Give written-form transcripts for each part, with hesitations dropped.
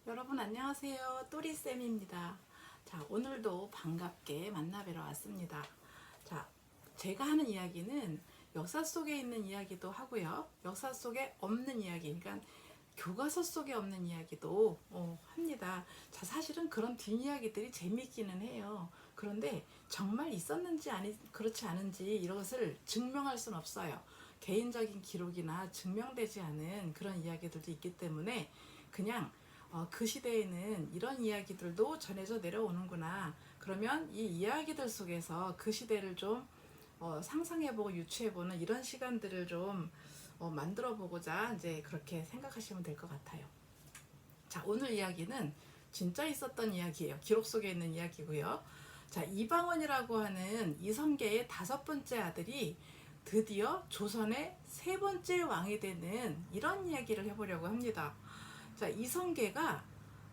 여러분 안녕하세요. 또리쌤입니다. 자, 오늘도 반갑게 만나뵈러 왔습니다. 자, 제가 하는 이야기는 역사 속에 있는 이야기도 하고요. 역사 속에 없는 이야기, 그러니까 교과서 속에 없는 이야기도 합니다. 자, 사실은 그런 뒷이야기들이 재미있기는 해요. 그런데 정말 있었는지 그렇지 않은지 이것을 증명할 수는 없어요. 개인적인 기록이나 증명되지 않은 그런 이야기들도 있기 때문에 그냥 그 시대에는 이런 이야기들도 전해져 내려오는구나. 그러면 이 이야기들 속에서 그 시대를 좀 상상해보고 유추해보는 이런 시간들을 좀 만들어보고자 이제 그렇게 생각하시면 될 것 같아요. 자, 오늘 이야기는 진짜 있었던 이야기예요. 기록 속에 있는 이야기고요. 자, 이방원이라고 하는 이성계의 5번째 아들이 드디어 조선의 3번째 왕이 되는 이런 이야기를 해보려고 합니다. 자, 이성계가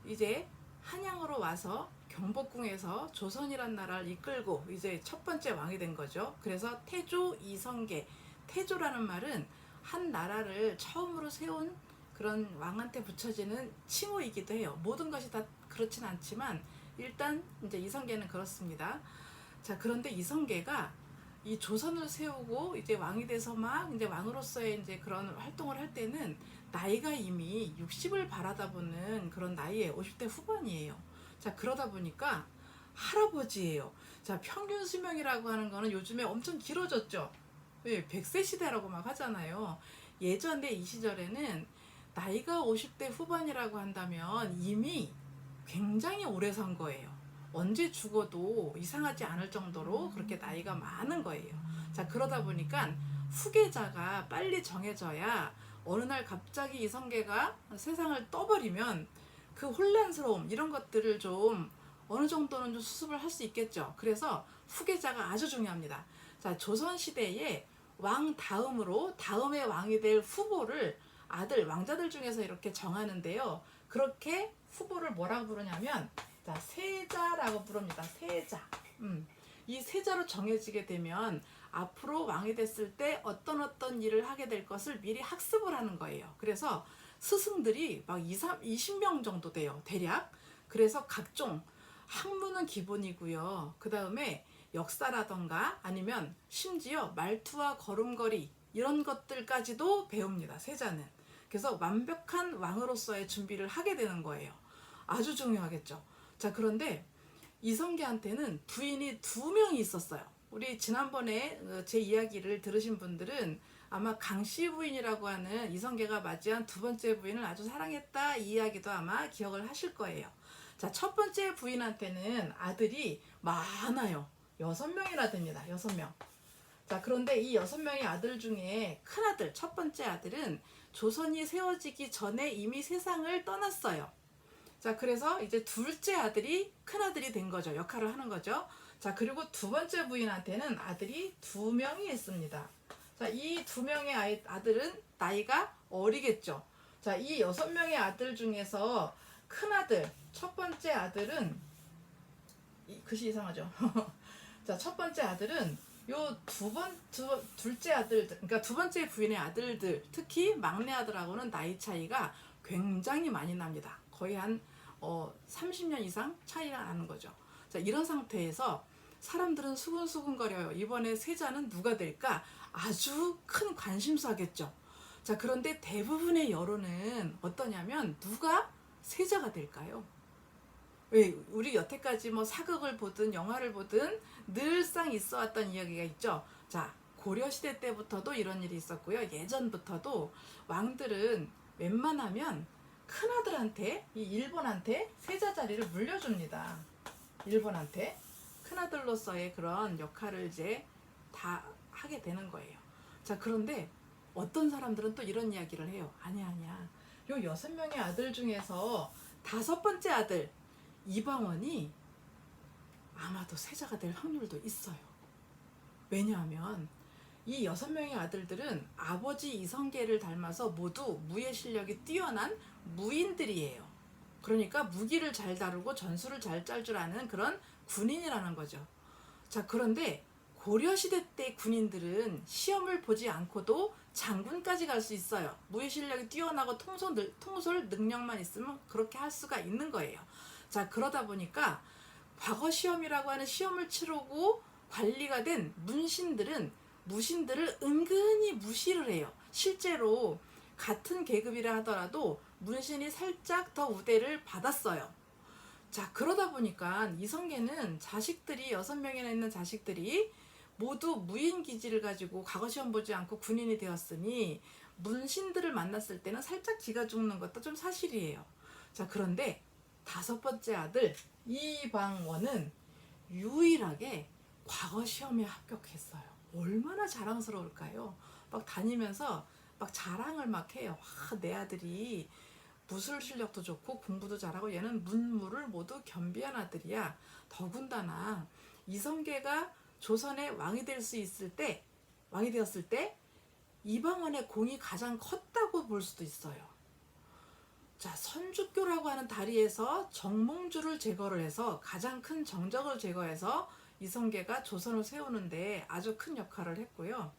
이제 한양으로 와서 경복궁에서 조선이란 나라를 이끌고 이제 첫 번째 왕이 된 거죠. 그래서 태조 이성계. 태조라는 말은 한 나라를 처음으로 세운 그런 왕한테 붙여지는 칭호이기도 해요. 모든 것이 다 그렇진 않지만 일단 이제 이성계는 그렇습니다. 자, 그런데 이성계가 이 조선을 세우고 이제 왕이 돼서 막 이제 왕으로서의 이제 그런 활동을 할 때는 나이가 이미 60을 바라다 보는 그런 나이에 50대 후반이에요. 자, 그러다 보니까 할아버지예요. 자, 평균 수명이라고 하는 거는 요즘에 엄청 길어졌죠. 왜 100세 시대라고 막 하잖아요. 예전에 이 시절에는 나이가 50대 후반이라고 한다면 이미 굉장히 오래 산 거예요. 언제 죽어도 이상하지 않을 정도로 그렇게 나이가 많은 거예요. 자, 그러다 보니까 후계자가 빨리 정해져야 어느 날 갑자기 이성계가 세상을 떠버리면 그 혼란스러움 이런 것들을 좀 어느 정도는 좀 수습을 할 수 있겠죠. 그래서 후계자가 아주 중요합니다. 자, 조선시대에 왕 다음으로 다음의 왕이 될 후보를 아들, 왕자들 중에서 이렇게 정하는데요. 그렇게 후보를 뭐라고 부르냐면 자, 세자라고 부릅니다. 세자. 이 세자로 정해지게 되면 앞으로 왕이 됐을 때 어떤 일을 하게 될 것을 미리 학습을 하는 거예요. 그래서 스승들이 막 20명 정도 돼요. 대략. 그래서 각종 학문은 기본이고요. 그 다음에 역사라던가 아니면 심지어 말투와 걸음걸이 이런 것들까지도 배웁니다. 세자는. 그래서 완벽한 왕으로서의 준비를 하게 되는 거예요. 아주 중요하겠죠. 자, 그런데 이성계한테는 부인이 2명이 있었어요. 우리 지난번에 제 이야기를 들으신 분들은 아마 강씨 부인이라고 하는 이성계가 맞이한 2번째 부인을 아주 사랑했다 이 이야기도 아마 기억을 하실 거예요. 자, 첫 번째 부인한테는 아들이 많아요. 6명이나 됩니다. 6명. 자, 그런데 이 6명의 아들 중에 큰아들, 첫 번째 아들은 조선이 세워지기 전에 이미 세상을 떠났어요. 자, 그래서 이제 둘째 아들이 큰아들이 된 거죠. 역할을 하는 거죠. 자, 그리고 2번째 부인한테는 아들이 2명이 있습니다. 자, 이 2명의 아들은 나이가 어리겠죠. 자, 이 6명의 아들 중에서 큰아들, 첫 번째 아들은 글씨 이상하죠. 자, 첫 번째 아들은 요 둘째 아들, 그러니까 2번째 부인의 아들들, 특히 막내 아들하고는 나이 차이가 굉장히 많이 납니다. 거의 한 30년 이상 차이가 나는 거죠. 자, 이런 상태에서 사람들은 수근수근거려요. 이번에 세자는 누가 될까? 아주 큰 관심사겠죠. 자, 그런데 대부분의 여론은 어떠냐면 누가 세자가 될까요? 왜 우리 여태까지 뭐 사극을 보든 영화를 보든 늘상 있어 왔던 이야기가 있죠. 자, 고려시대 때부터도 이런 일이 있었고요. 예전부터도 왕들은 웬만하면 큰아들한테, 이 일본한테 세자 자리를 물려줍니다. 일본한테 큰아들로서의 그런 역할을 이제 다 하게 되는 거예요. 자, 그런데 어떤 사람들은 또 이런 이야기를 해요. 아니야. 요 6명의 아들 중에서 5번째 아들 이방원이 아마도 세자가 될 확률도 있어요. 왜냐하면 이 6명의 아들들은 아버지 이성계를 닮아서 모두 무예 실력이 뛰어난 무인들이에요. 그러니까 무기를 잘 다루고 전술을 잘 짤 줄 아는 그런 군인이라는 거죠. 자, 그런데 고려시대 때 군인들은 시험을 보지 않고도 장군까지 갈 수 있어요. 무예 실력이 뛰어나고 통솔 능력만 있으면 그렇게 할 수가 있는 거예요. 자, 그러다 보니까 과거 시험이라고 하는 시험을 치르고 관리가 된 문신들은 무신들을 은근히 무시를 해요. 실제로 같은 계급이라 하더라도 문신이 살짝 더 우대를 받았어요. 자, 그러다 보니까 이성계는 자식들이 6명이나 있는 자식들이 모두 무인기지를 가지고 과거 시험 보지 않고 군인이 되었으니 문신들을 만났을 때는 살짝 기가 죽는 것도 좀 사실이에요. 자, 그런데 5번째 아들 이방원은 유일하게 과거 시험에 합격했어요. 얼마나 자랑스러울까요? 막 다니면서 막 자랑을 막 해요. 와, 내 아들이 무술 실력도 좋고 공부도 잘하고 얘는 문무를 모두 겸비한 아들이야. 더군다나 이성계가 조선의 왕이 될 수 있을 때, 왕이 되었을 때 이방원의 공이 가장 컸다고 볼 수도 있어요. 자, 선주교라고 하는 다리에서 정몽주를 제거를 해서 가장 큰 정적을 제거해서 이성계가 조선을 세우는데 아주 큰 역할을 했고요.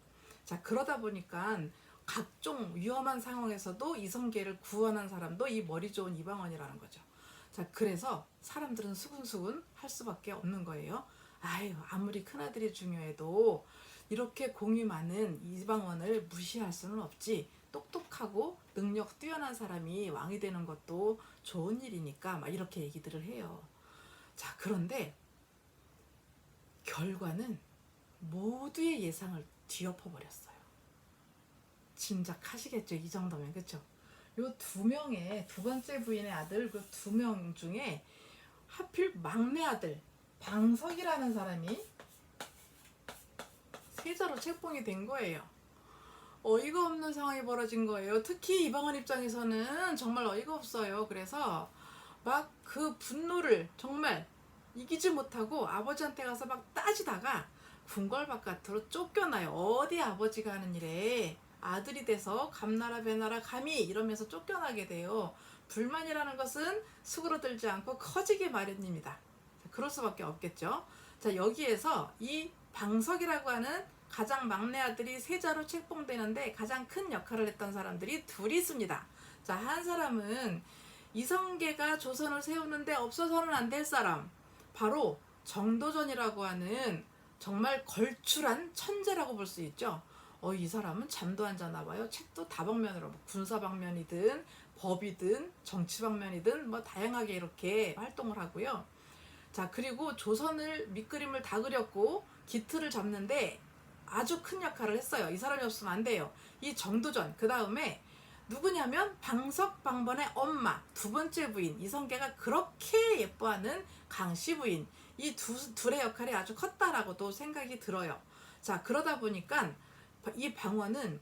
자, 그러다 보니까 각종 위험한 상황에서도 이성계를 구원한 사람도 이 머리 좋은 이방원이라는 거죠. 자, 그래서 사람들은 수근수근 할 수밖에 없는 거예요. 아유, 아무리 큰아들이 중요해도 이렇게 공이 많은 이방원을 무시할 수는 없지. 똑똑하고 능력 뛰어난 사람이 왕이 되는 것도 좋은 일이니까 막 이렇게 얘기들을 해요. 자, 그런데 결과는 모두의 예상을 뒤엎어버렸어요. 짐작하시겠죠? 이 정도면. 그쵸? 요 2명의 2번째 부인의 아들 그 2명 중에 하필 막내 아들 방석이라는 사람이 세자로 책봉이 된 거예요. 어이가 없는 상황이 벌어진 거예요. 특히 이방원 입장에서는 정말 어이가 없어요. 그래서 막 그 분노를 정말 이기지 못하고 아버지한테 가서 막 따지다가 궁궐 바깥으로 쫓겨나요. 어디 아버지가 하는 일에 아들이 돼서 감나라 배나라 감히 이러면서 쫓겨나게 돼요. 불만이라는 것은 수그러들지 않고 커지기 마련입니다. 그럴 수밖에 없겠죠. 자, 여기에서 이 방석이라고 하는 가장 막내 아들이 세자로 책봉되는데 가장 큰 역할을 했던 사람들이 둘이 있습니다. 자, 한 사람은 이성계가 조선을 세우는데 없어서는 안 될 사람, 바로 정도전이라고 하는 정말 걸출한 천재라고 볼 수 있죠. 이 사람은 잠도 안 자나 봐요. 책도 다방면으로 군사 방면이든 법이든 정치 방면이든 뭐 다양하게 이렇게 활동을 하고요. 자, 그리고 조선을 밑그림을 다 그렸고 기틀을 잡는데 아주 큰 역할을 했어요. 이 사람이 없으면 안 돼요. 이 정도전, 그 다음에 누구냐면 방석 방번의 엄마, 2번째 부인 이성계가 그렇게 예뻐하는 강씨 부인, 이 둘의 역할이 아주 컸다라고도 생각이 들어요. 자, 그러다 보니까 이 방원은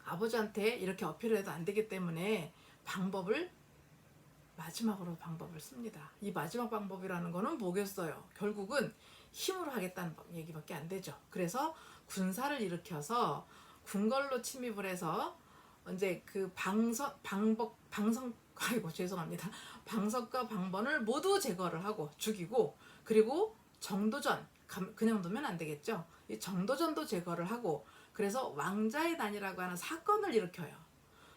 아버지한테 이렇게 어필을 해도 안 되기 때문에 마지막으로 방법을 씁니다. 이 마지막 방법이라는 거는 뭐겠어요? 결국은 힘으로 하겠다는 얘기밖에 안 되죠. 그래서 군사를 일으켜서 궁궐로 침입을 해서 이제 그 방석과 방번을 모두 제거를 하고 죽이고, 그리고 정도전, 그냥 두면 안 되겠죠. 이 정도전도 제거를 하고, 그래서 왕자의 난이라고 하는 사건을 일으켜요.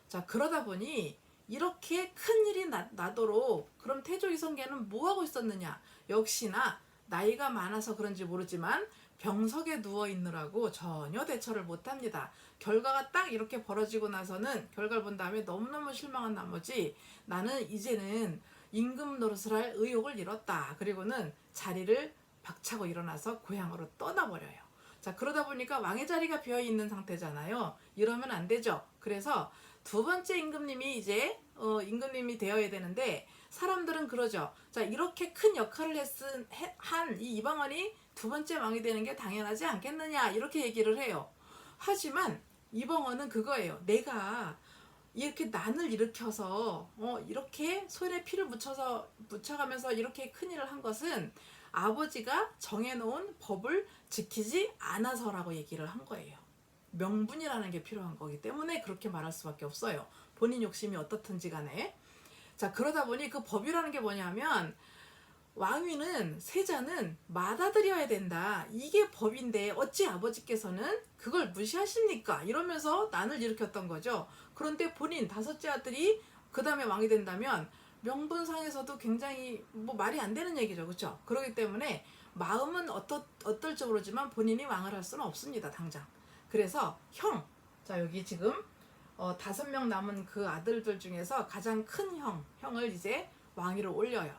자, 그러다 보니 이렇게 큰일이 나도록 그럼 태조 이성계는 뭐하고 있었느냐? 역시나 나이가 많아서 그런지 모르지만 병석에 누워있느라고 전혀 대처를 못합니다. 결과가 딱 이렇게 벌어지고 나서는 결과를 본 다음에 너무너무 실망한 나머지 나는 이제는 임금 노릇을 할 의욕을 잃었다. 그리고는 자리를 박차고 일어나서 고향으로 떠나버려요. 자, 그러다 보니까 왕의 자리가 비어있는 상태잖아요. 이러면 안 되죠. 그래서 2번째 임금님이 이제 임금님이 되어야 되는데 사람들은 그러죠. 자, 이렇게 큰 역할을 한 이 이방원이 2번째 왕이 되는 게 당연하지 않겠느냐 이렇게 얘기를 해요. 하지만 이방원은 그거예요. 내가 이렇게 난을 일으켜서 이렇게 손에 피를 묻혀가면서 이렇게 큰일을 한 것은 아버지가 정해놓은 법을 지키지 않아서라고 얘기를 한 거예요. 명분이라는 게 필요한 거기 때문에 그렇게 말할 수밖에 없어요. 본인 욕심이 어떻든지 간에. 자, 그러다 보니 그 법이라는 게 뭐냐면 왕위는 세자는 맏아들이어야 된다. 이게 법인데 어찌 아버지께서는 그걸 무시하십니까? 이러면서 난을 일으켰던 거죠. 그런데 본인 다섯째 아들이 그 다음에 왕이 된다면 명분상에서도 굉장히 뭐 말이 안 되는 얘기죠. 그렇죠? 그렇기 때문에 마음은 어떨지 모르지만 본인이 왕을 할 수는 없습니다. 당장. 그래서 자 여기 지금 5명 남은 그 아들들 중에서 가장 큰 형을 이제 왕위로 올려요.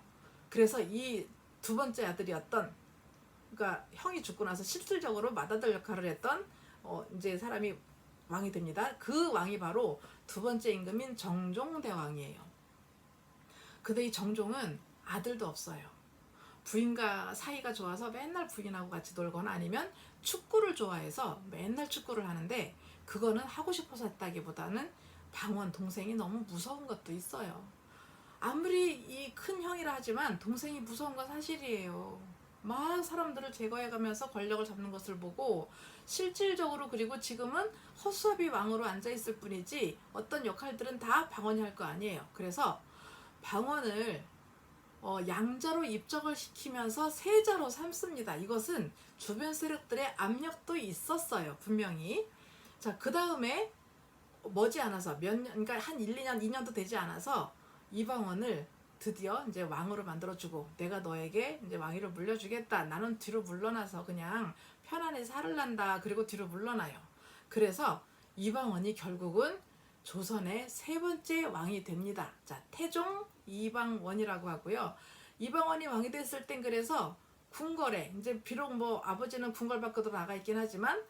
그래서 이 두 번째 아들이었던, 그러니까 형이 죽고 나서 실질적으로 맏아들 역할을 했던 이제 사람이 왕이 됩니다. 그 왕이 바로 두 번째 임금인 정종대왕이에요. 근데 이 정종은 아들도 없어요. 부인과 사이가 좋아서 맨날 부인하고 같이 놀거나 아니면 축구를 좋아해서 맨날 축구를 하는데, 그거는 하고 싶어서 했다기보다는 방원 동생이 너무 무서운 것도 있어요. 아무리 이 큰 형이라 하지만 동생이 무서운 건 사실이에요. 막 사람들을 제거해가면서 권력을 잡는 것을 보고, 실질적으로 그리고 지금은 허수아비 왕으로 앉아있을 뿐이지 어떤 역할들은 다 방언이 할 거 아니에요. 그래서 방언을 양자로 입적을 시키면서 세자로 삼습니다. 이것은 주변 세력들의 압력도 있었어요. 분명히. 자, 그 다음에 머지않아서 몇 년, 그러니까 한 1, 2년, 2년도 되지 않아서 이방원을 드디어 이제 왕으로 만들어주고, 내가 너에게 이제 왕위를 물려주겠다. 나는 뒤로 물러나서 그냥 편안히 살을란다. 그리고 뒤로 물러나요. 그래서 이방원이 결국은 조선의 세 번째 왕이 됩니다. 자, 태종 이방원이라고 하고요. 이방원이 왕이 됐을 땐 그래서 궁궐에 이제 비록 뭐 아버지는 궁궐 밖으로 나가 있긴 하지만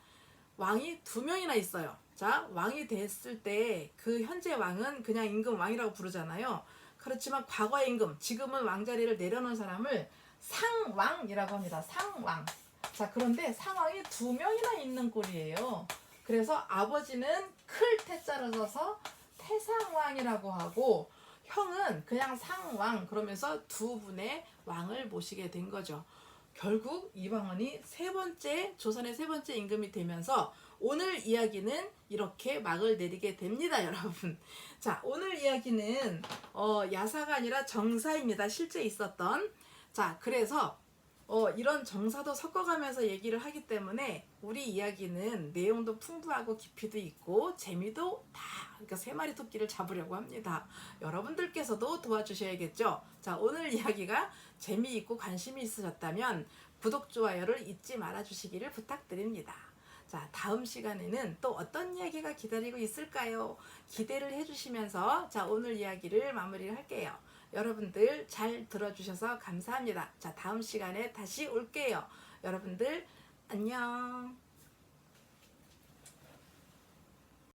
왕이 2명이나 있어요. 자, 왕이 됐을 때 그 현재 왕은 그냥 임금 왕이라고 부르잖아요. 그렇지만 과거의 임금, 지금은 왕자리를 내려놓은 사람을 상왕이라고 합니다. 상왕. 자, 그런데 상왕이 2명이나 있는 꼴이에요. 그래서 아버지는 클 태자를 써서 태상왕이라고 하고, 형은 그냥 상왕, 그러면서 두 분의 왕을 모시게 된 거죠. 결국 이방원이 조선의 세 번째 임금이 되면서 오늘 이야기는 이렇게 막을 내리게 됩니다, 여러분. 자, 오늘 이야기는 야사가 아니라 정사입니다. 실제 있었던. 자, 그래서 이런 정사도 섞어가면서 얘기를 하기 때문에 우리 이야기는 내용도 풍부하고 깊이도 있고 재미도 다, 그러니까 3마리 토끼를 잡으려고 합니다. 여러분들께서도 도와주셔야겠죠. 자, 오늘 이야기가 재미있고 관심이 있으셨다면 구독, 좋아요를 잊지 말아주시기를 부탁드립니다. 자, 다음 시간에는 또 어떤 이야기가 기다리고 있을까요? 기대를 해주시면서 자, 오늘 이야기를 마무리를 할게요. 여러분들 잘 들어주셔서 감사합니다. 자, 다음 시간에 다시 올게요. 여러분들 안녕.